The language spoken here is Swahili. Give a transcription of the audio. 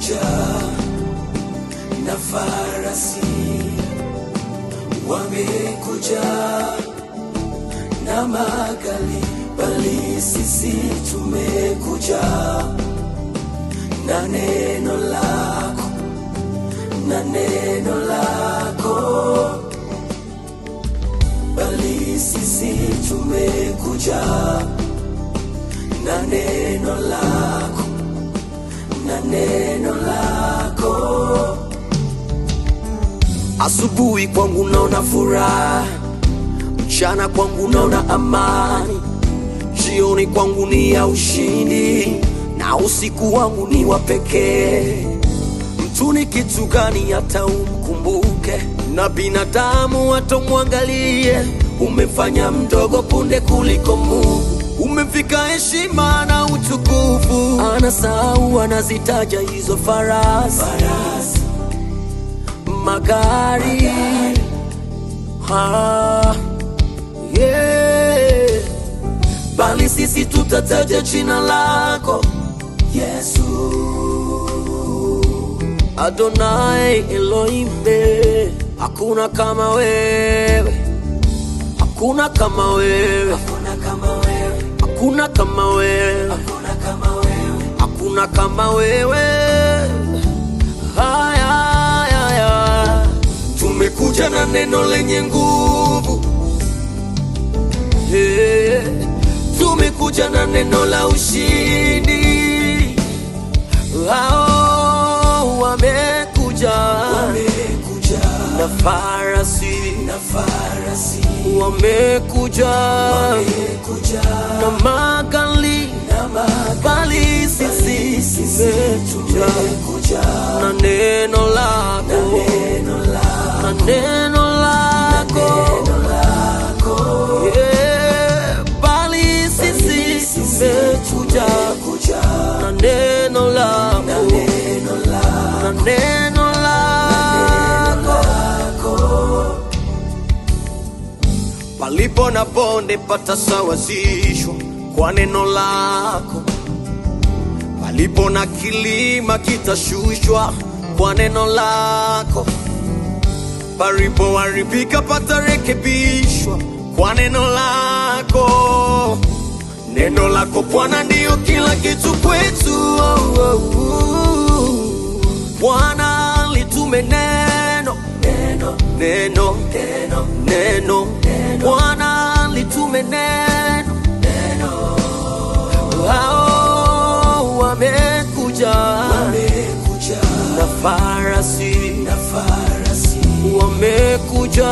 wamekuja na farasi, wamekuja na magari, bali sisi tumekuja na neno lako, na neno lako. Bali sisi tumekuja na neno lako, na neno lako. Asubuhi kwangu naona furaha, mchana kwangu naona amani, jioni kwangu ni ya ushindi, na usiku wangu ni wa pekee. Mtu ni kitu gani hata umkumbuke, na binadamu atomwangalie? Umefanya mdogo punde kuliko Mungu, umefika heshima na utukufu. Anasahau anazitaja hizo farasi, magari, yeah. Bali sisi tutataja jina lako Yesu, Adonai Elohim. Hakuna kama wewe, hakuna kama wewe, hakuna kama wewe, hakuna kama wewe, hakuna kama wewe, hakuna kama wewe. Haya, tumekuja na neno lenye nguvu, tumekuja na neno la ushindi. Hao wamekuja na farasi, wamekuja na magari, bali sisi tumekuja na neno lako, na neno lako, yeah. Bali sisi tumekuja na neno lako, na neno lako. Palipo na bonde patasawazishwa kwa neno lako, palipo na kilima kitashushwa kwa neno lako, palipo haribika patarekebishwa kwa neno lako. Neno lako Bwana ndio kila kitu kwetu. Bwana litume neno, neno, neno. Bwana litume neno, hao wamekuja na farasi, wamekuja